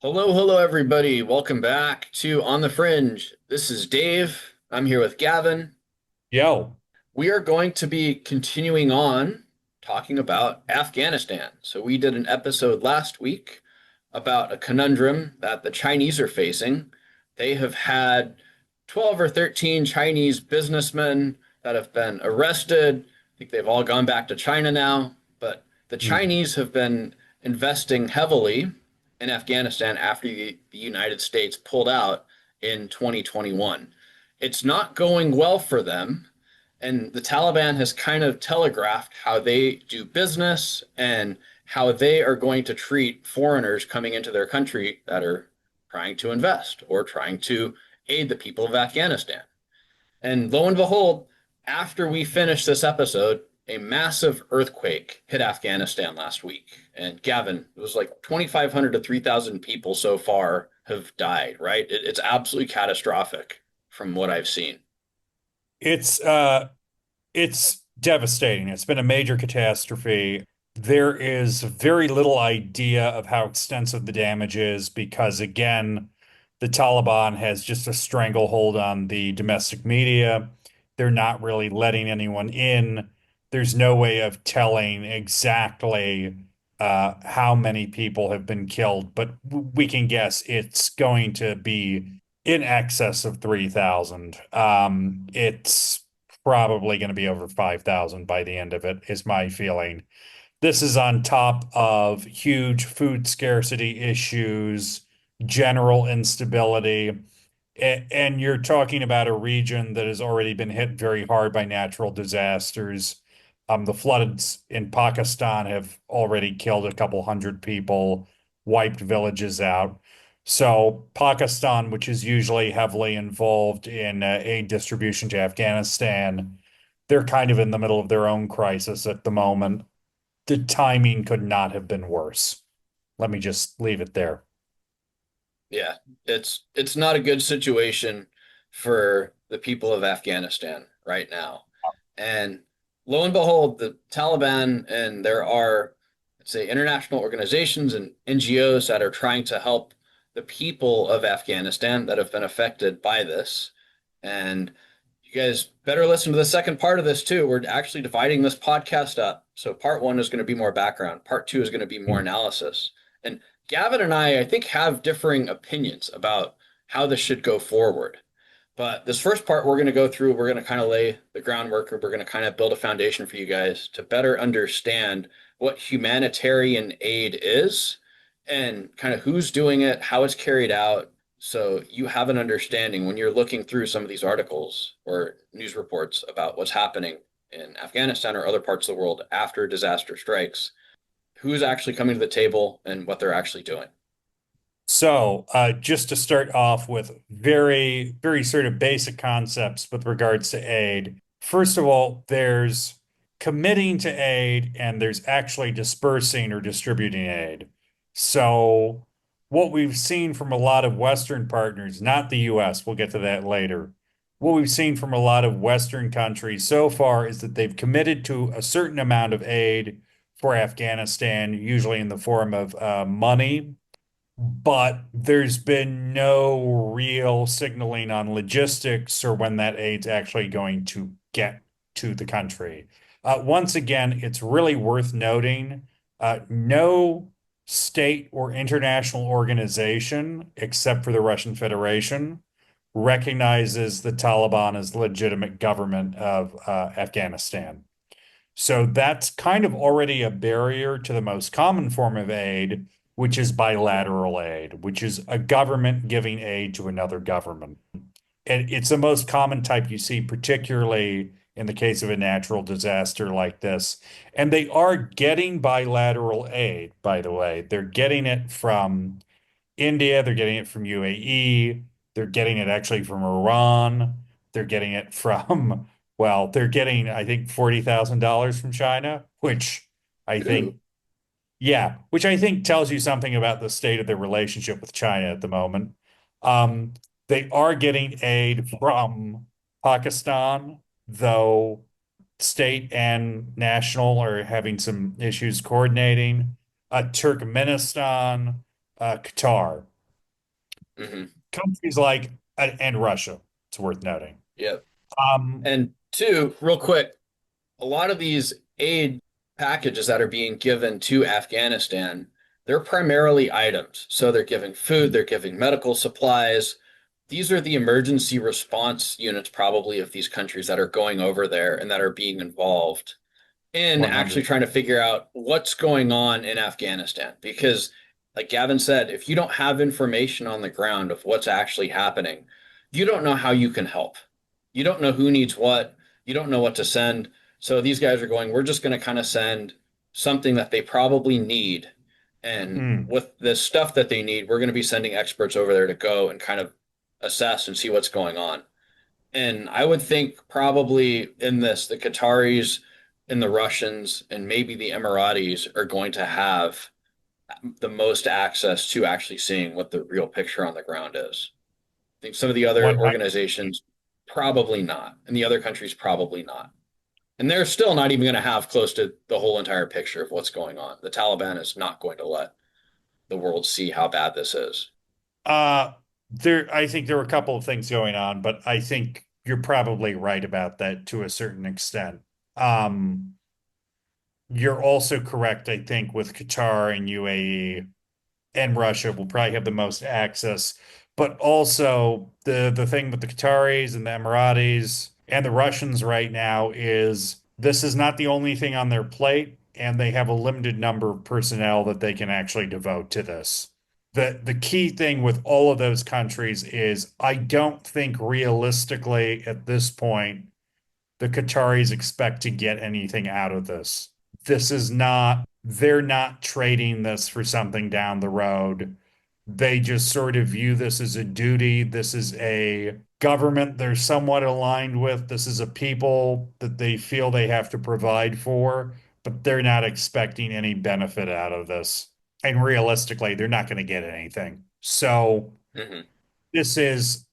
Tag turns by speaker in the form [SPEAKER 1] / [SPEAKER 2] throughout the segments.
[SPEAKER 1] Hello, hello, everybody. Welcome back to On the Fringe. This is Dave. I'm here with Gavin.
[SPEAKER 2] Yo,
[SPEAKER 1] We are going to be continuing on talking about Afghanistan. So, we did an episode last week about a conundrum that the Chinese are facing. They have had 12 or 13 Chinese businessmen that have been arrested. I think they've all gone back to China now, but the
[SPEAKER 2] hmm,
[SPEAKER 1] Chinese have been investing heavily in Afghanistan after the United States pulled out in 2021. It's not going well for them, and the Taliban has kind of telegraphed how they do business and how they are going to treat foreigners coming into their country that are trying to invest or trying to aid the people of Afghanistan. And lo and behold, after we finished this episode, a massive earthquake hit Afghanistan last week. And Gavin, it was like 2,500 to 3,000 people so far have died, right? It's absolutely catastrophic from what I've seen.
[SPEAKER 2] it's uh it's devastating. It's been a major catastrophe. There is very little idea of how extensive the damage is because again, the Taliban has just a stranglehold on the domestic media. They're not really letting anyone in. There's no way of telling exactly how many people have been killed, but we can guess it's going to be in excess of 3,000. It's probably going to be over 5,000 by the end of it, is my feeling. This is on top of huge food scarcity issues, general instability, and you're talking about a region that has already been hit very hard by natural disasters. The floods in Pakistan have already killed a couple hundred people, wiped villages out. So Pakistan, which is usually heavily involved in aid distribution to Afghanistan, they're kind of in the middle of their own crisis at the moment. The timing could not have been worse. Let me just leave it there.
[SPEAKER 1] Yeah, it's not a good situation for the people of Afghanistan right now. And lo and behold, the Taliban and there are, let's say, international organizations and NGOs that are trying to help the people of Afghanistan that have been affected by this. And you guys better listen to the second part of this too. We're actually dividing this podcast up. So part one is going to be more background. Part two is going to be more analysis. And Gavin and I think, have differing opinions about how this should go forward. But this first part we're going to go through, we're going to kind of lay the groundwork, or we're going to kind of build a foundation for you guys to better understand what humanitarian aid is and kind of who's doing it, how it's carried out. So you have an understanding when you're looking through some of these articles or news reports about what's happening in Afghanistan or other parts of the world after disaster strikes, who's actually coming to the table and what they're actually doing.
[SPEAKER 2] So, just to start off with very, very sort of basic concepts with regards to aid. First of all, there's committing to aid and there's actually dispersing or distributing aid. So, what we've seen from a lot of Western partners, not the US, we'll get to that later. What we've seen from a lot of Western countries so far is that they've committed to a certain amount of aid for Afghanistan, usually in the form of money, but there's been no real signaling on logistics or when that aid's actually going to get to the country. Once again, it's really worth noting, no state or international organization, except for the Russian Federation, recognizes the Taliban as legitimate government of Afghanistan. So that's kind of already a barrier to the most common form of aid, which is bilateral aid, which is a government giving aid to another government. And it's the most common type you see, particularly in the case of a natural disaster like this. And they are getting bilateral aid, by the way. They're getting it from India, they're getting it from UAE, they're getting it actually from Iran, they're getting it from, well, they're getting, I think, $40,000 from China, which I think,
[SPEAKER 1] Ooh,
[SPEAKER 2] yeah, which I think tells you something about the state of their relationship with China at the moment. Um, they are getting aid from Pakistan, though state and national are having some issues coordinating. Turkmenistan, Qatar.
[SPEAKER 1] Hmm.
[SPEAKER 2] Countries like and Russia, it's worth noting.
[SPEAKER 1] Yep.
[SPEAKER 2] Um,
[SPEAKER 1] And two, real quick, a lot of these aid packages that are being given to Afghanistan, they're primarily items. So they're giving food, they're giving medical supplies. These are the emergency response units, probably, of these countries that are going over there and that are being involved in actually
[SPEAKER 2] 100.
[SPEAKER 1] trying to figure out what's going on in Afghanistan. Because, like Gavin said, if you don't have information on the ground of what's actually happening, you don't know how you can help. You don't know who needs what. You don't know what to send. So these guys are going, we're just going to kind of send something that they probably need. And
[SPEAKER 2] Mm,
[SPEAKER 1] with the stuff that they need, we're going to be sending experts over there to go and kind of assess and see what's going on. And I would think probably in this, the Qataris and the Russians and maybe the Emiratis are going to have the most access to actually seeing what the real picture on the ground is. I think some of the other
[SPEAKER 2] 100.
[SPEAKER 1] organizations probably not, and the other countries probably not. And they're still not even going to have close to the whole entire picture of what's going on. The Taliban is not going to let the world see how bad this is.
[SPEAKER 2] Uh, I think there were a couple of things going on, but I think you're probably right about that to a certain extent. Um, you're also correct, I think, with Qatar and UAE and Russia will probably have the most access. But also the thing with the Qataris and the Emiratis and the Russians right now is this is not the only thing on their plate, and they have a limited number of personnel that they can actually devote to this. The key thing with all of those countries is I don't think realistically at this point the Qataris expect to get anything out of this. This is not, they're not trading this for something down the road. They just sort of view this as a duty. This is a government they're somewhat aligned with. This is a people that they feel they have to provide for, but they're not expecting any benefit out of this. And realistically, they're not going to get anything. So
[SPEAKER 1] Mm-hmm.
[SPEAKER 2] this is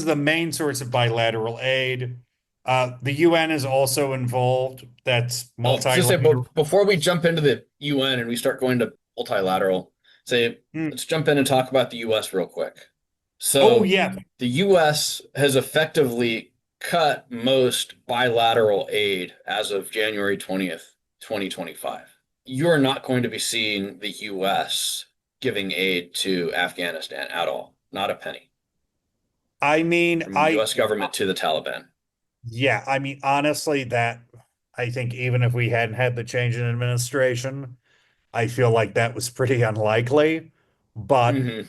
[SPEAKER 2] the main source of bilateral aid. The UN is also involved. That's
[SPEAKER 1] Oh, just say,
[SPEAKER 2] multilateral.
[SPEAKER 1] but before we jump into the UN and we start going to multilateral, say,
[SPEAKER 2] Mm.
[SPEAKER 1] let's jump in and talk about the US real quick.
[SPEAKER 2] Oh
[SPEAKER 1] So
[SPEAKER 2] yeah,
[SPEAKER 1] the US has effectively cut most bilateral aid as of January 20th, 2025. You're not going to be seeing the US giving aid to Afghanistan at all. Not a penny
[SPEAKER 2] I mean,
[SPEAKER 1] from the US government to the Taliban.
[SPEAKER 2] yeah, I mean, honestly, that I think even if we hadn't had the change in administration, I feel like that was pretty unlikely. But
[SPEAKER 1] Hmm.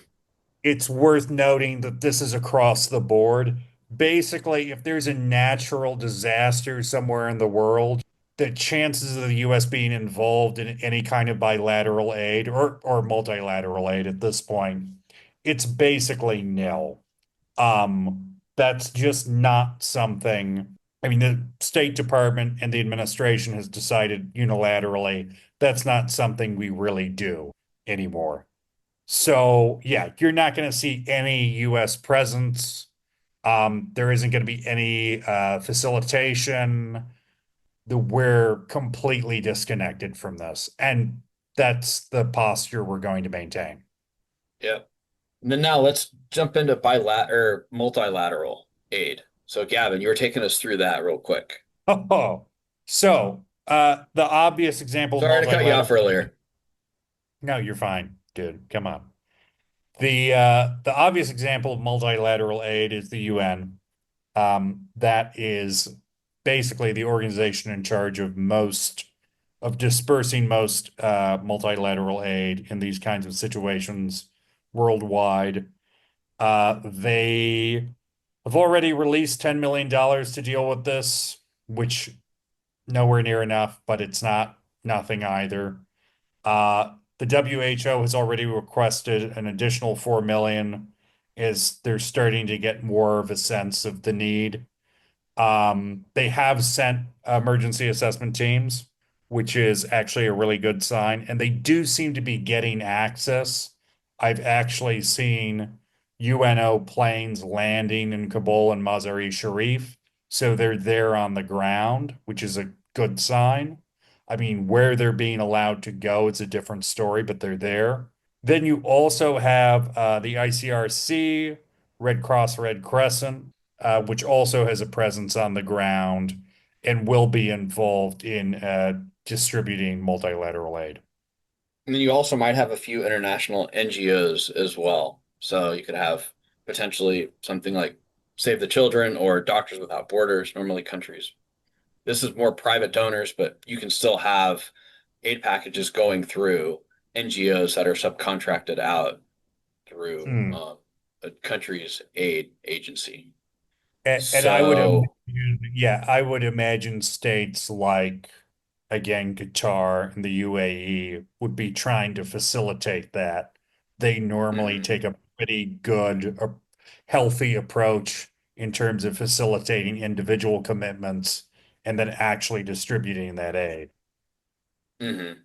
[SPEAKER 2] it's worth noting that this is across the board. Basically, if there's a natural disaster somewhere in the world, the chances of the US being involved in any kind of bilateral aid or multilateral aid at this point, it's basically nil. That's just not something. I mean, the State Department and the administration has decided unilaterally that's not something we really do anymore. So, yeah, you're not going to see any US presence. There isn't going to be any facilitation. We're completely disconnected from this. And that's the posture we're going to maintain.
[SPEAKER 1] Yep. And then now let's jump into bilateral or multilateral aid. So Gavin, you were taking us through that real quick.
[SPEAKER 2] Oh, so the obvious example of
[SPEAKER 1] Sorry to cut you off
[SPEAKER 2] multilateral.
[SPEAKER 1] earlier.
[SPEAKER 2] No, you're fine, dude. Come on. The obvious example of multilateral aid is the UN. That is basically the organization in charge of most of dispersing most multilateral aid in these kinds of situations worldwide. They have already released $10 million to deal with this, which nowhere near enough, but it's not nothing either. The WHO has already requested an additional 4 million as they're starting to get more of a sense of the need. They have sent emergency assessment teams, which is actually a really good sign, and they do seem to be getting access. I've actually seen UNO planes landing in Kabul and Mazar-e Sharif, so they're there on the ground, which is a good sign. I mean, where they're being allowed to go is a different story, but they're there. Then you also have the ICRC, Red Cross, Red Crescent, which also has a presence on the ground and will be involved in distributing multilateral aid.
[SPEAKER 1] And then you also might have a few international NGOs as well. So you could have potentially something like Save the Children or Doctors Without Borders, normally countries. This is more private donors, but you can still have aid packages going through NGOs that are subcontracted out through
[SPEAKER 2] Hmm.
[SPEAKER 1] a country's aid agency.
[SPEAKER 2] And I would
[SPEAKER 1] So,
[SPEAKER 2] imagine, yeah, I would imagine states like, again, Qatar and the UAE would be trying to facilitate that. They normally
[SPEAKER 1] mhm,
[SPEAKER 2] take a pretty good, healthy approach in terms of facilitating individual commitments and then actually distributing that aid.
[SPEAKER 1] mhm.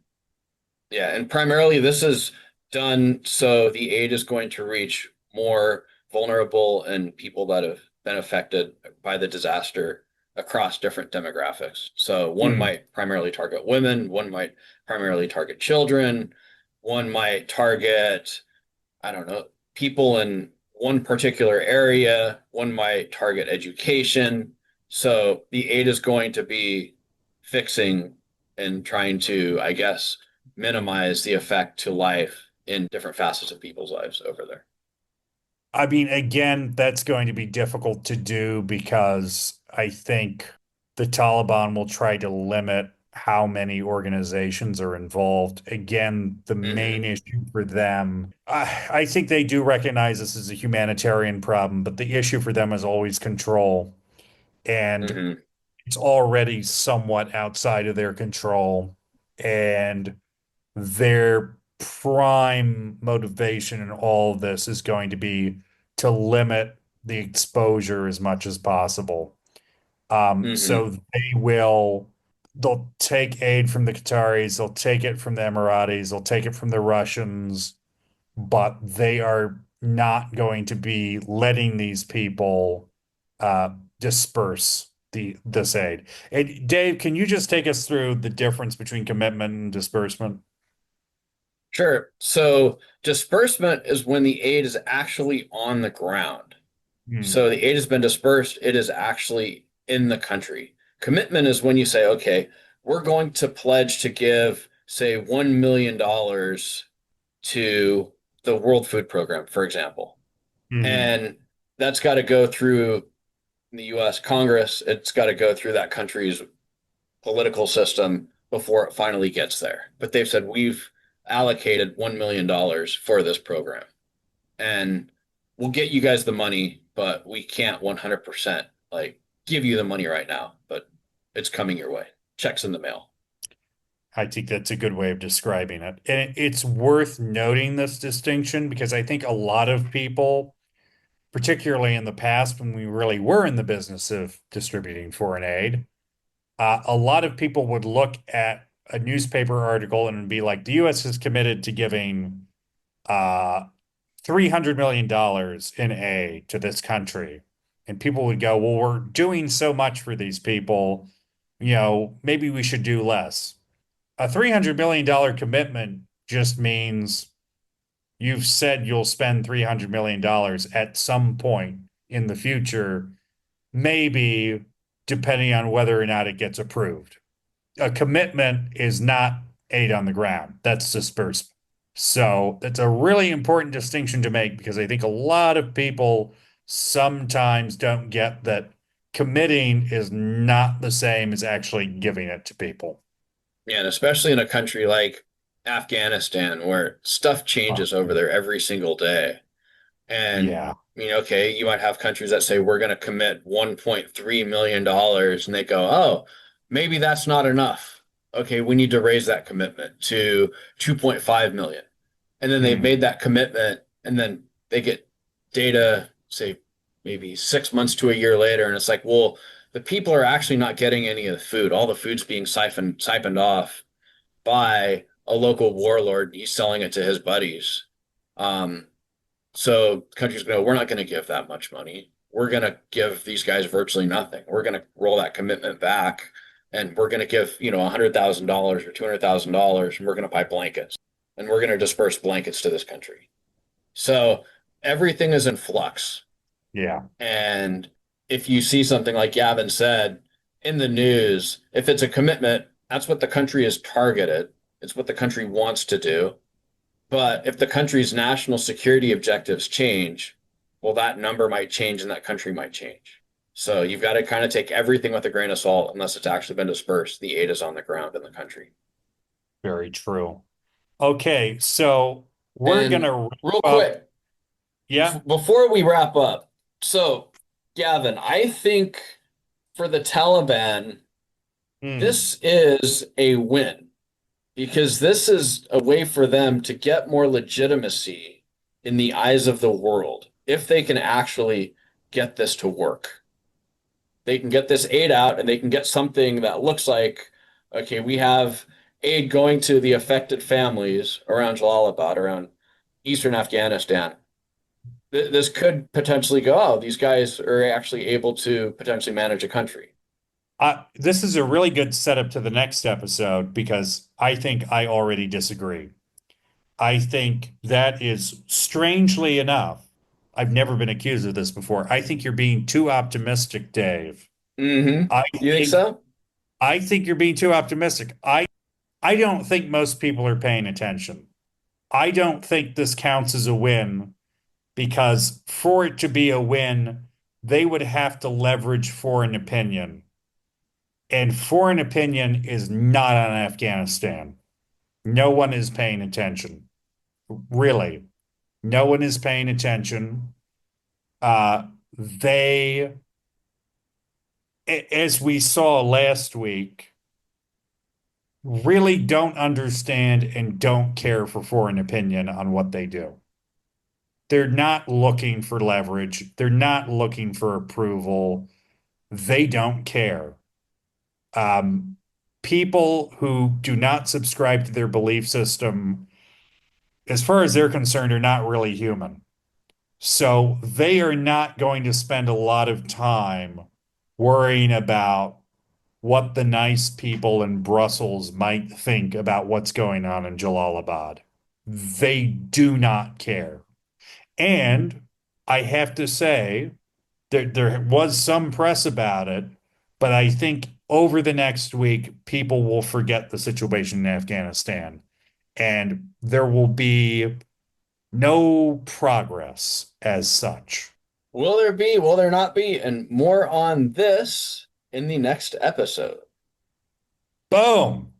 [SPEAKER 1] Yeah, and primarily this is done so the aid is going to reach more vulnerable and people that have been affected by the disaster across different demographics. So one
[SPEAKER 2] Hmm.
[SPEAKER 1] might primarily target women, one might primarily target children, one might target, I don't know, people in one particular area, one might target education. So the aid is going to be fixing and trying to, I guess, minimize the effect to life in different facets of people's lives over there.
[SPEAKER 2] I mean, again, that's going to be difficult to do because I think the Taliban will try to limit how many organizations are involved. Again, the main
[SPEAKER 1] Hmm.
[SPEAKER 2] issue for them, I think they do recognize this as a humanitarian problem, but the issue for them is always control. And
[SPEAKER 1] Hmm.
[SPEAKER 2] it's already somewhat outside of their control. And their prime motivation in all of this is going to be to limit the exposure as much as possible.
[SPEAKER 1] Hmm.
[SPEAKER 2] So they'll take aid from the Qataris, they'll take it from the Emiratis, they'll take it from the Russians, but they are not going to be letting these people uh, disperse this aid. And Dave, can you just take us through the difference between commitment and disbursement?
[SPEAKER 1] Sure. So disbursement is when the aid is actually on the ground.
[SPEAKER 2] Hmm.
[SPEAKER 1] So the aid has been dispersed, it is actually in the country. Commitment is when you say, okay, we're going to pledge to give, say, $1 million dollars to the World Food Program, for example.
[SPEAKER 2] Hmm.
[SPEAKER 1] And that's got to go through the US Congress, it's got to go through that country's political system before it finally gets there. But they've said, we've allocated $1 million dollars for this program and we'll get you guys the money, but we can't 100% like give you the money right now, but it's coming your way. Checks in the mail.
[SPEAKER 2] I think that's a good way of describing it. And it's worth noting this distinction because I think a lot of people, particularly in the past when we really were in the business of distributing foreign aid, a lot of people would look at a newspaper article and be like, the US is committed to giving uh, $300 million in aid to this country. And people would go, well, we're doing so much for these people, maybe we should do less. A $300 million commitment just means you've said you'll spend $300 million at some point in the future, maybe depending on whether or not it gets approved. A commitment is not aid on the ground. That's disbursement. So that's a really important distinction to make because I think a lot of people sometimes don't get that committing is not the same as actually giving it to people.
[SPEAKER 1] Yeah, and especially in a country like Afghanistan where stuff
[SPEAKER 2] Oh,
[SPEAKER 1] changes over there every single day. And
[SPEAKER 2] yeah.
[SPEAKER 1] I mean, okay, you might have countries that say we're going to commit $1.3 million dollars, and they go, oh, maybe that's not enough. Okay, we need to raise that commitment to 2.5 million. And then they've
[SPEAKER 2] Hmm.
[SPEAKER 1] made that commitment, and then they get data, say maybe 6 months to a year later, and it's like, well, the people are actually not getting any of the food. All the food's being siphoned off by a local warlord. He's selling it to his buddies. Um, so countries go, we're not going to give that much money. We're going to give these guys virtually nothing. We're going to roll that commitment back, and we're going to give $100,000 or $200,000, and we're going to buy blankets. and we're going to disperse blankets to this country. So everything is in flux.
[SPEAKER 2] Yeah.
[SPEAKER 1] And if you see something like Gavin said in the news, if it's a commitment, that's what the country is targeted. It's what the country wants to do. But if the country's national security objectives change, well, that number might change and that country might change. So you've got to kind of take everything with a grain of salt unless it's actually been dispersed. The aid is on the ground in the country.
[SPEAKER 2] Very true. Okay, so we're
[SPEAKER 1] And
[SPEAKER 2] gonna wrap
[SPEAKER 1] real
[SPEAKER 2] up.
[SPEAKER 1] quick,
[SPEAKER 2] Yeah.
[SPEAKER 1] before we wrap up, so Gavin, I think for the Taliban,
[SPEAKER 2] Hmm.
[SPEAKER 1] this is a win because this is a way for them to get more legitimacy in the eyes of the world if they can actually get this to work. They can get this aid out and they can get something that looks like, okay, we have aid going to the affected families around Jalalabad, around eastern Afghanistan. This could potentially go, oh, these guys are actually able to potentially manage a country.
[SPEAKER 2] This is a really good setup to the next episode because I think I already disagree. I think that is strangely enough, I've never been accused of this before. I think you're being too optimistic, Dave.
[SPEAKER 1] Mm-hmm.
[SPEAKER 2] I
[SPEAKER 1] You think
[SPEAKER 2] think
[SPEAKER 1] so?
[SPEAKER 2] I think you're being too optimistic. I don't think most people are paying attention. I don't think this counts as a win because for it to be a win, they would have to leverage foreign opinion. And foreign opinion is not on Afghanistan. No one is paying attention. Really. No one is paying attention. They, as we saw last week, really don't understand and don't care for foreign opinion on what they do. They're not looking for leverage. They're not looking for approval. They don't care. Um, People who do not subscribe to their belief system, as far as they're concerned, are not really human. So they are not going to spend a lot of time worrying about what the nice people in Brussels might think about what's going on in Jalalabad. They do not care. And I have to say, there was some press about it, but I think over the next week, people will forget the situation in Afghanistan and there will be no progress as such.
[SPEAKER 1] Will there be? Will there not be? And more on this in the next episode.
[SPEAKER 2] Boom.